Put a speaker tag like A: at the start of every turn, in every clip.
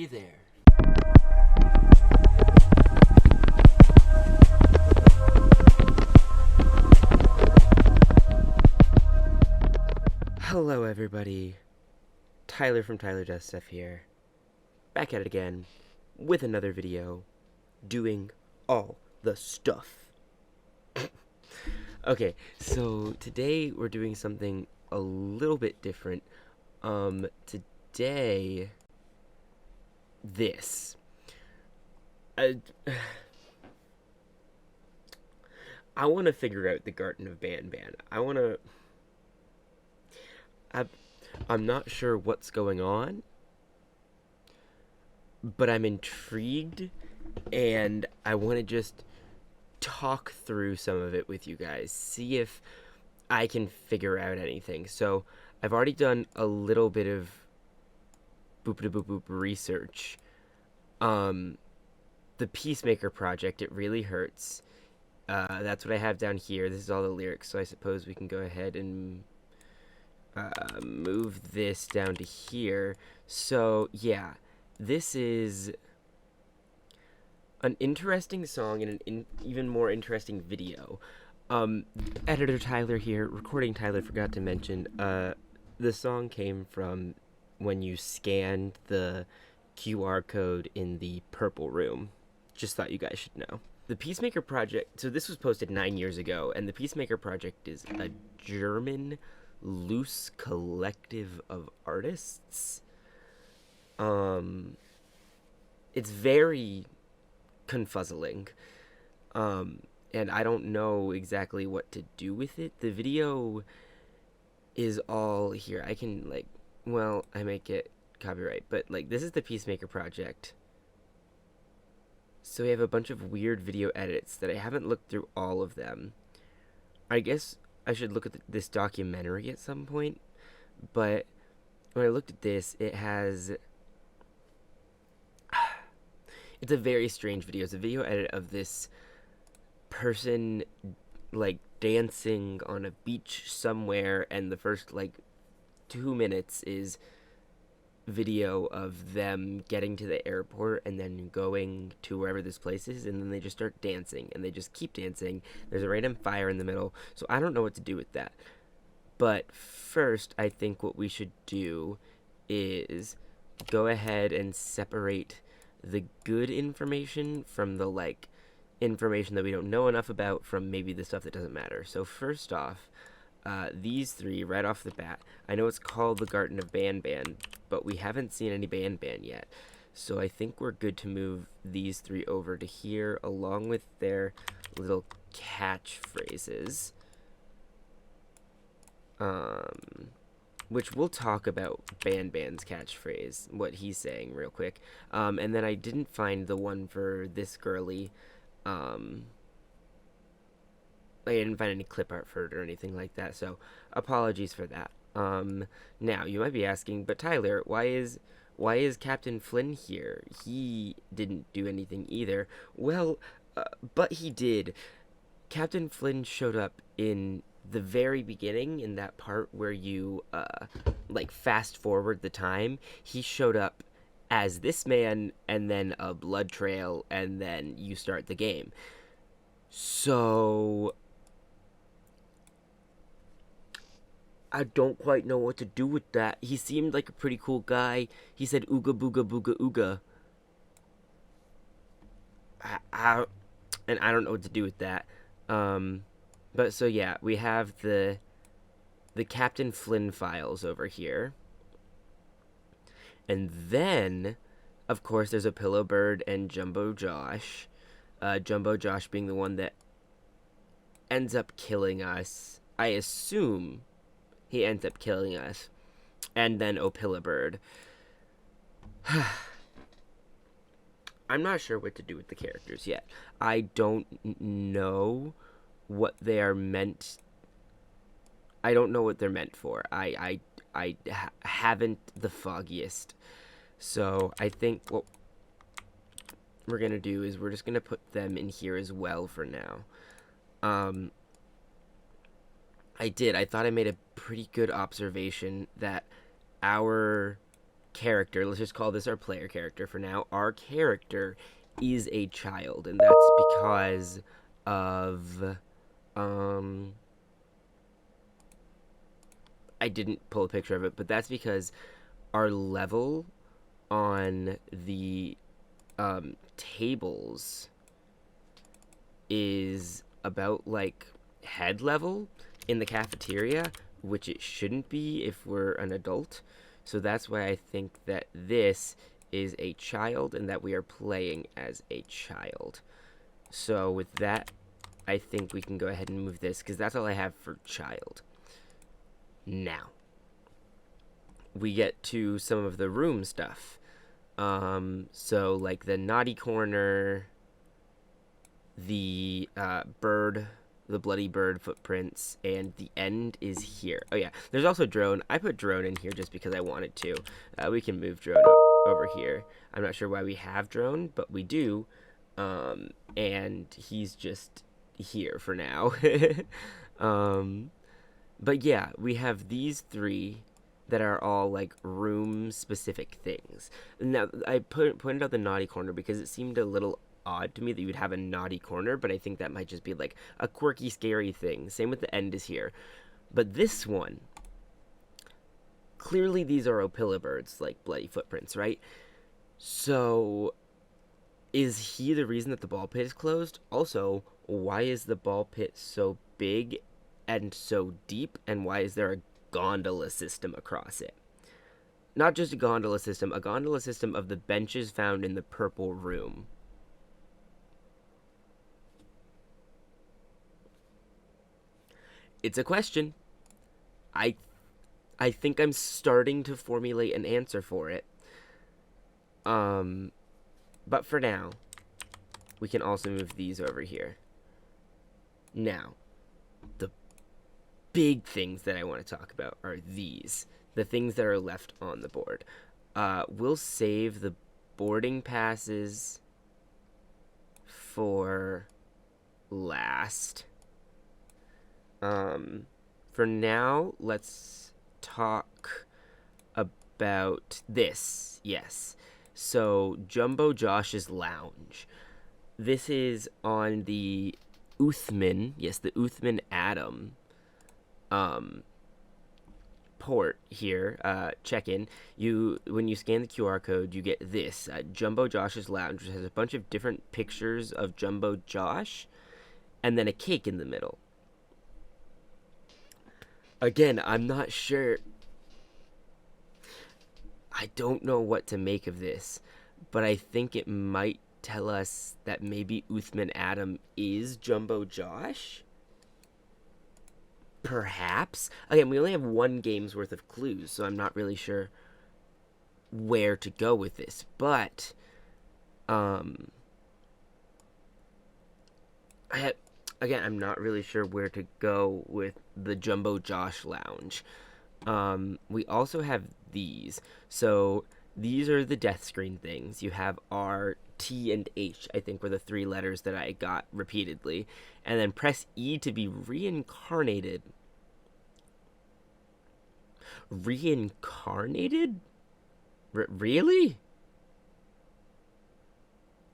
A: Hey there.
B: Hello everybody, Tyler from Tyler Does Stuff here, back at it again with another video, doing all the stuff. Okay, so today we're doing something a little bit different. Today, this. I want to figure out the Garten of Ban. I'm not sure what's going on, but I'm intrigued, and I want to just talk through some of it with you guys, see if I can figure out anything. So I've already done a little bit of boop research. The Peacemaker project, it really hurts. That's what I have down here. This is all the lyrics, so I suppose we can go ahead and move this down to here. So yeah, this is an interesting song and an even more interesting video. Editor Tyler here, recording Tyler forgot to mention, the song came from when you scanned the QR code in the purple room. Just thought you guys should know. The Peacemaker Project, so this was posted 9 years ago, and the Peacemaker Project is a German loose collective of artists. It's very confuzzling. And I don't know exactly what to do with it. The video is all here. I can, like, well, I might get copyright, but, like, this is the Peacemaker Project. So we have a bunch of weird video edits that I haven't looked through all of them. I guess I should look at this documentary at some point, but when I looked at this, it has... It's a very strange video. It's a video edit of this person, like, dancing on a beach somewhere, and the first, like, 2 minutes is video of them getting to the airport and then going to wherever this place is, and then they just start dancing, and they just keep dancing. There's a random fire in the middle, so I don't know what to do with that. But first, I think what we should do is go ahead and separate the good information from the, like, information that we don't know enough about from maybe the stuff that doesn't matter. So first off, these three right off the bat, I know it's called the Garten of Ban, but we haven't seen any Ban yet. So I think we're good to move these three over to here along with their little catchphrases. Which we'll talk about Ban's catchphrase, what he's saying real quick. And then I didn't find the one for this girly. I didn't find any clip art for it or anything like that, so apologies for that. Now, you might be asking, but Tyler, why is Captain Flynn here? He didn't do anything either. Well, but he did. Captain Flynn showed up in the very beginning, in that part where you, like, fast forward the time. He showed up as this man, and then a blood trail, and then you start the game. So I don't quite know what to do with that. He seemed like a pretty cool guy. He said ooga booga booga ooga. And I don't know what to do with that. But so yeah, we have the Captain Flynn files over here. And then, of course, there's a Pillow Bird and Jumbo Josh. Jumbo Josh being the one that ends up killing us. I assume he ends up killing us. And then Opila Bird. I'm not sure what to do with the characters yet. I don't know what they are meant. I don't know what they're meant for. I haven't the foggiest. So I think what we're going to do is we're just going to put them in here as well for now. I thought I made a pretty good observation that our character, let's just call this our player character for now. Our character is a child, and that's because of I didn't pull a picture of it, but that's because our level on the tables is about like head level in the cafeteria, which it shouldn't be if we're an adult. So that's why I think that this is a child and that we are playing as a child. So with that, I think we can go ahead and move this because that's all I have for child. Now, we get to some of the room stuff. So like the naughty corner, the bird, the bloody bird footprints, and the end is here. Oh yeah, there's also drone. I put drone in here just because I wanted to. We can move drone over here. I'm not sure why we have drone, but we do. And he's just here for now. But yeah, we have these three that are all like room specific things. Now I pointed out the naughty corner because it seemed a little odd to me that you would have a naughty corner, but I think that might just be like a quirky, scary thing. Same with the end is here. But this one, clearly these are Opila birds, like bloody footprints, right? So is he the reason that the ball pit is closed? Also, why is the ball pit so big and so deep, and why is there a gondola system across it? Not just a gondola system of the benches found in the purple room. It's a question. I think I'm starting to formulate an answer for it. But for now, we can also move these over here. Now, the big things that I want to talk about are these. The things that are left on the board. We'll save the boarding passes for last. For now, let's talk about this. Yes. So, Jumbo Josh's Lounge. This is on the Uthman, yes, the Uthman Atom port here. Check in. When you scan the QR code, you get this Jumbo Josh's Lounge, which has a bunch of different pictures of Jumbo Josh, and then a cake in the middle. Again, I'm not sure. I don't know what to make of this, but I think it might tell us that maybe Uthman Adam is Jumbo Josh? Perhaps. Again, we only have one game's worth of clues, so I'm not really sure where to go with this. But, I'm not really sure where to go with the Jumbo Josh Lounge. We also have these. So these are the death screen things. You have R, T, and H, I think were the three letters that I got repeatedly. And then press E to be reincarnated. Reincarnated? Really?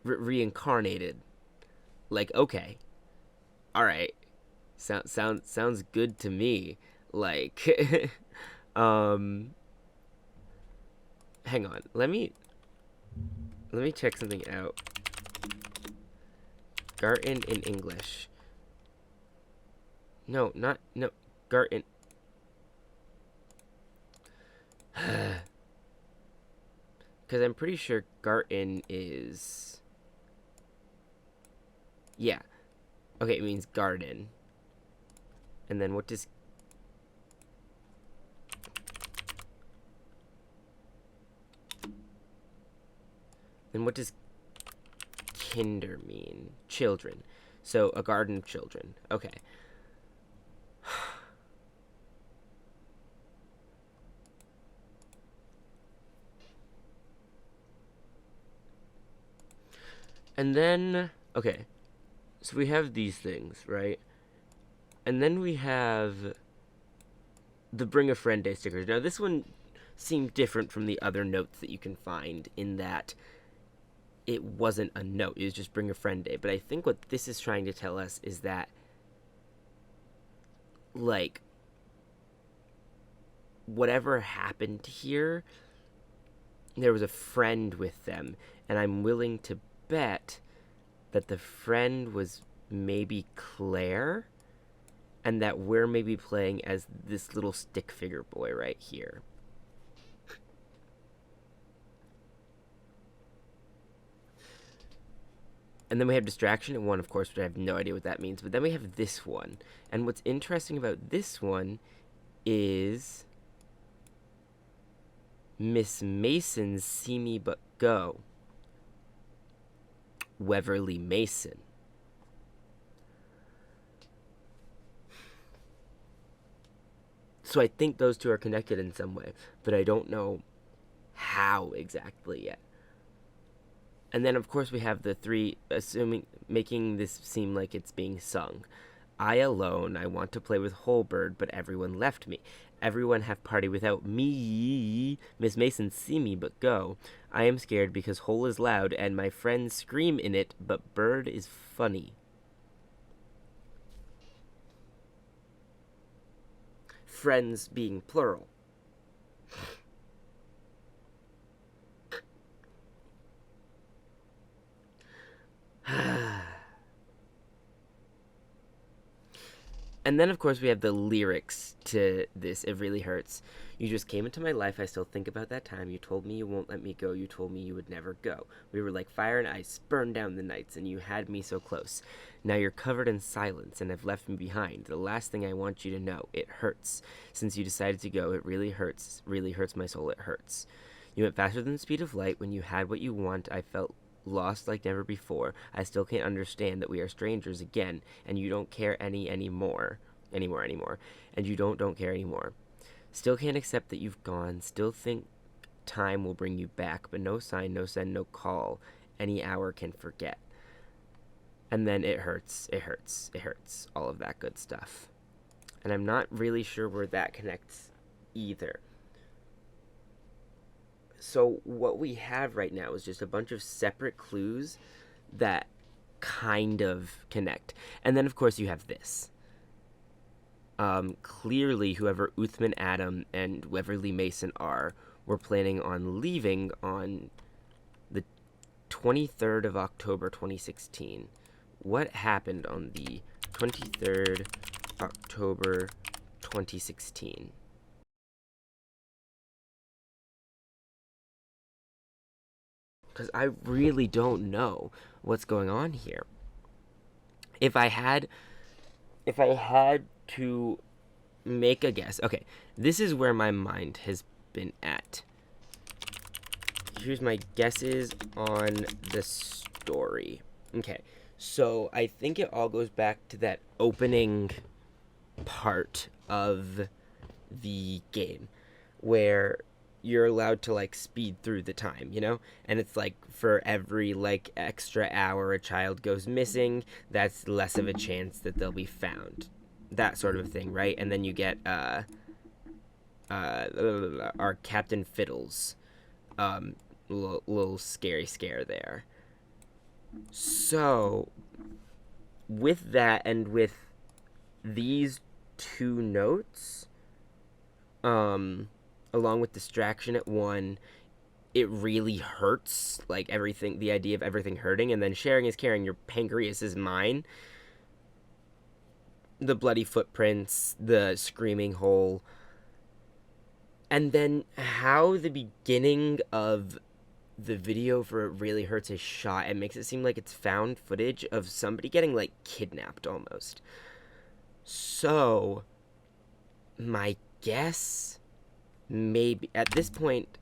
B: Reincarnated. Like, okay. Alright. Sounds good to me. Like, hang on. Let me check something out. Garten in English. No, Garten. Because I'm pretty sure Garten is... Yeah. Okay, it means garden. And then what does... Then what does kinder mean? Children. So, a garden of children. Okay. And then, okay. So we have these things, right? And then we have the Bring a Friend Day stickers. Now this one, seem different from the other notes that you can find, in that it wasn't a note, it was just bring a friend day. But I think what this is trying to tell us is that, like, whatever happened here, there was a friend with them, and I'm willing to bet that the friend was maybe Claire, and that we're maybe playing as this little stick figure boy right here. And then we have distraction at 1, of course, which I have no idea what that means. But then we have this one. And what's interesting about this one is Miss Mason's See Me But Go. Weverly Mason. So I think those two are connected in some way, but I don't know how exactly yet. And then, of course, we have the 3, making this seem like it's being sung. I alone, I want to play with Holbird, but everyone left me. Everyone have party without me. Miss Mason see me but go. I am scared because hole is loud, and my friends scream in it, but bird is funny. Friends being plural. And then, of course, we have the lyrics to this. It really hurts. You just came into my life. I still think about that time. You told me you won't let me go. You told me you would never go. We were like fire and ice, burned down the nights, and you had me so close. Now you're covered in silence and have left me behind. The last thing I want you to know, it hurts. Since you decided to go, it really hurts my soul. It hurts. You went faster than the speed of light. When you had what you want, I felt lost like never before. I still can't understand that we are strangers again, and you don't care anymore. And you don't care anymore. Still can't accept that you've gone. Still think time will bring you back, but no sign, no send, no call. Any hour can forget. And then it hurts, all of that good stuff. And I'm not really sure where that connects either. So what we have right now is just a bunch of separate clues that kind of connect. And then, of course, you have this. Clearly, whoever Uthman Adam and Weverly Mason are, were planning on leaving on the 23rd of October 2016. What happened on the 23rd October 2016? Because I really don't know what's going on here. If I had to make a guess, okay, this is where my mind has been at. Here's my guesses on the story. Okay, so I think it all goes back to that opening part of the game where you're allowed to like speed through the time, you know? And it's like for every like extra hour a child goes missing, that's less of a chance that they'll be found. That sort of thing, right? And then you get our Captain Fiddles little scary scare there. So with that and with these 2 notes, along with distraction at 1, it really hurts, like everything, the idea of everything hurting, and then sharing is caring, your pancreas is mine. The bloody footprints, the screaming hole, and then how the beginning of the video for It Really Hurts is shot. It makes it seem like it's found footage of somebody getting like kidnapped almost. So my guess, maybe at this point,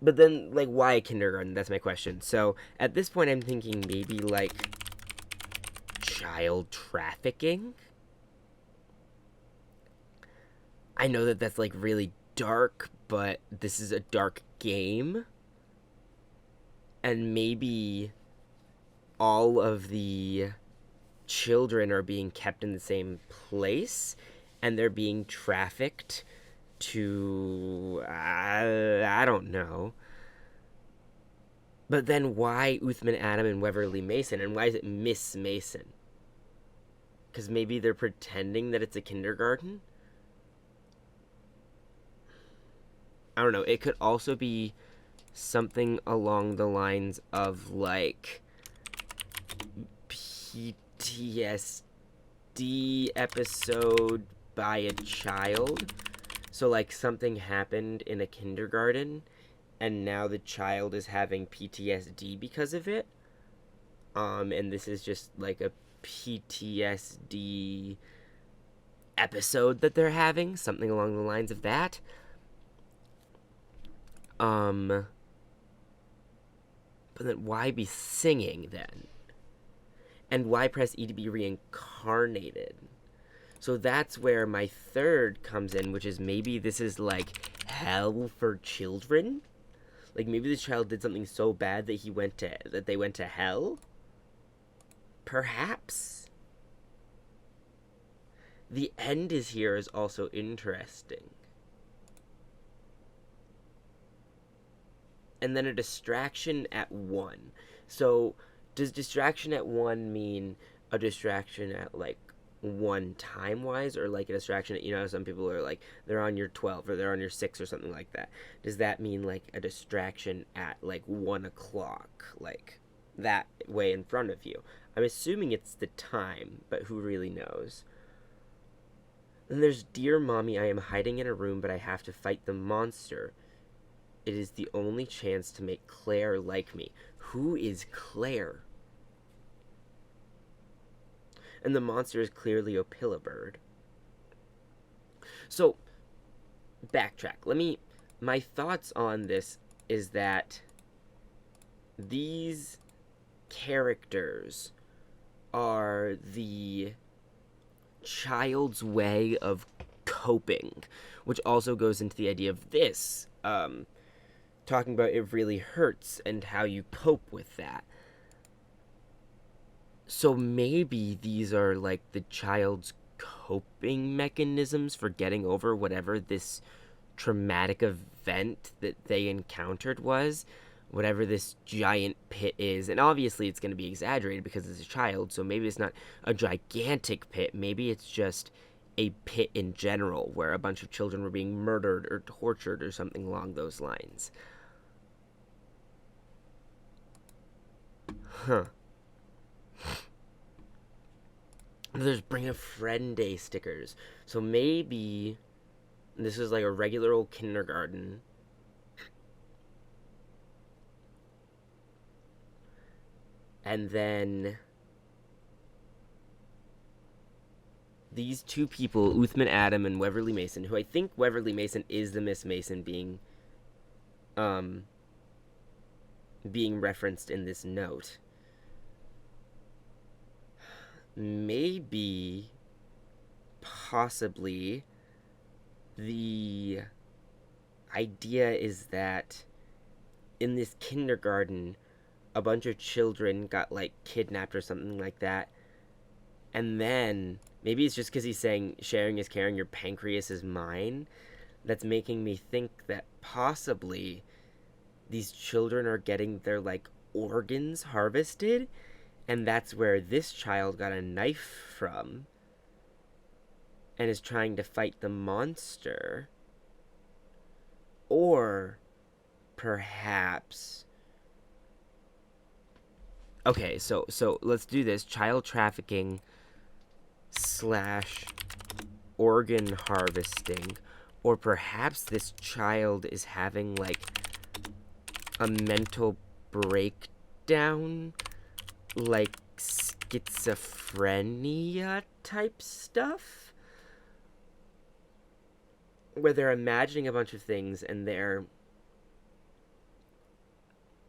B: but then like why kindergarten? That's my question. So at this point I'm thinking maybe like child trafficking. I know that that's like really dark, but this is a dark game, and maybe all of the children are being kept in the same place and they're being trafficked to I don't know. But then why Uthman Adam and Weverly Mason, and why is it Miss Mason? Because maybe they're pretending that it's a kindergarten. I don't know. It could also be something along the lines of like PTSD episode by a child. So like something happened in a kindergarten and now the child is having PTSD because of it. And this is just like a PTSD episode that they're having, something along the lines of that. But then why be singing then? And why press E to be reincarnated? So that's where my third comes in, which is maybe this is like hell for children. Like maybe the child did something so bad that they went to hell. Perhaps. The end is also interesting. And then a distraction at 1. So does distraction at 1 mean a distraction at like 1 time wise, or like a distraction at, some people are like they're on your 12 or they're on your 6 or something like that? Does that mean like a distraction at like 1 o'clock, like that way in front of you? I'm assuming it's the time, but who really knows? Then there's Dear Mommy, I am hiding in a room, but I have to fight the monster. It is the only chance to make Claire like me. Who is Claire? And the monster is clearly Opilabird. So, backtrack. My thoughts on this is that these characters are the child's way of coping, which also goes into the idea of this, talking about it really hurts and how you cope with that. So maybe these are like the child's coping mechanisms for getting over whatever this traumatic event that they encountered was, whatever this giant pit is. And obviously it's going to be exaggerated because it's a child, so maybe it's not a gigantic pit. Maybe it's just a pit in general where a bunch of children were being murdered or tortured or something along those lines. Huh. There's Bring a Friend Day stickers. So maybe this is like a regular old kindergarten. And then these two people, Uthman Adam and Weverly Mason, who I think Weverly Mason is the Miss Mason being referenced in this note. Maybe, possibly, the idea is that in this kindergarten, a bunch of children got like kidnapped or something like that. And then maybe it's just because he's saying sharing is caring, your pancreas is mine. That's making me think that possibly these children are getting their like organs harvested. And that's where this child got a knife from and is trying to fight the monster. Or perhaps... Okay, so let's do this. Child trafficking / organ harvesting. Or perhaps this child is having like a mental breakdown, like schizophrenia type stuff, where they're imagining a bunch of things and they're,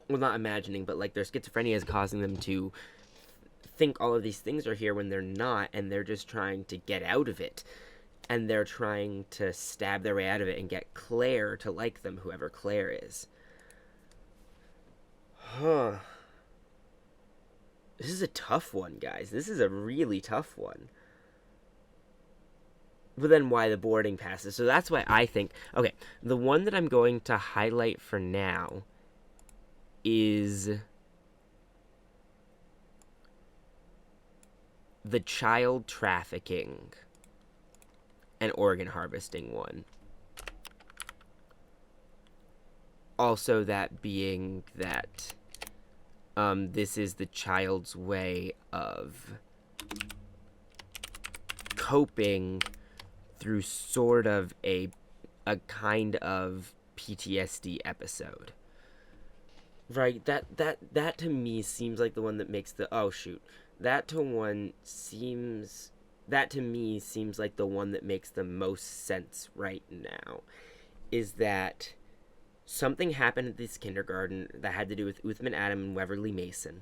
B: well, not imagining, but like their schizophrenia is causing them to think all of these things are here when they're not, and they're just trying to get out of it, and they're trying to stab their way out of it and get Claire to like them, whoever Claire is. Huh. This is a tough one, guys. This is a really tough one. but then why the boarding passes. So that's why I think, okay, the one that I'm going to highlight for now is the child trafficking and organ harvesting one. Also, that being that this is the child's way of coping through sort of a kind of PTSD episode. Right, that to me seems like the one that makes the that to me seems like the one that makes the most sense right now. Is that something happened at this kindergarten that had to do with Uthman Adam and Weverly Mason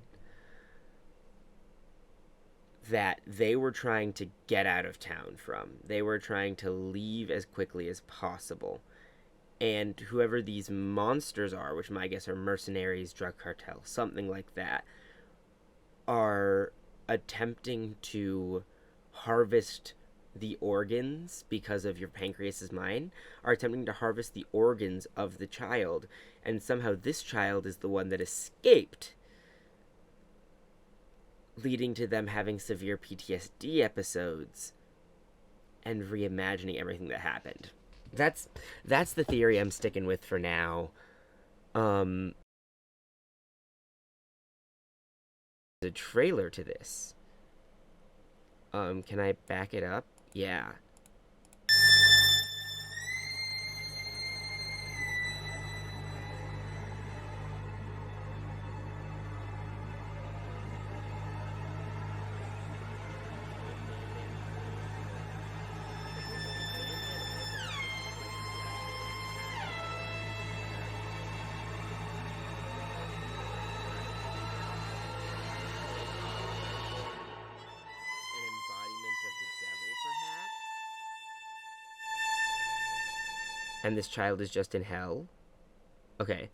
B: that they were trying to get out of town from. They were trying to leave as quickly as possible. And whoever these monsters are, which I guess are mercenaries, drug cartel, something like that, are attempting to harvest the organs because of your pancreas is mine, are attempting to harvest the organs of the child. And somehow this child is the one that escaped, leading to them having severe PTSD episodes and reimagining everything that happened. That's the theory I'm sticking with for now. The trailer to this. Can I back it up? Yeah. And this child is just in hell. Okay,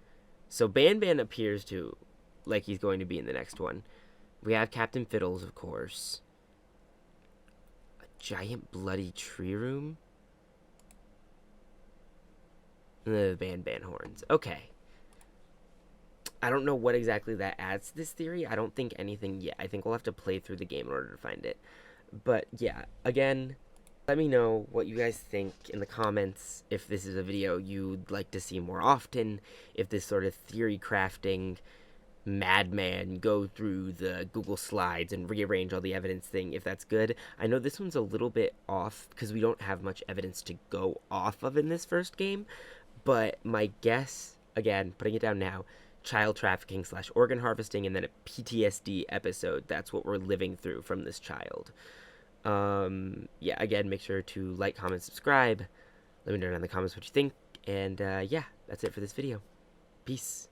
B: so Ban Ban appears to like he's going to be in the next one. We have Captain Fiddles, of course. A giant bloody tree room. And the Ban Ban horns. Okay. I don't know what exactly that adds to this theory. I don't think anything yet. I think we'll have to play through the game in order to find it. But yeah, again, let me know what you guys think in the comments, if this is a video you'd like to see more often, if this sort of theory crafting madman go through the Google Slides and rearrange all the evidence thing, if that's good. I know this one's a little bit off because we don't have much evidence to go off of in this first game, but my guess, again, putting it down now, child trafficking / organ harvesting, and then a PTSD episode. That's what we're living through from this child. Yeah, again, make sure to like, comment, subscribe. Let me know down in the comments what you think. And yeah, that's it for this video. Peace.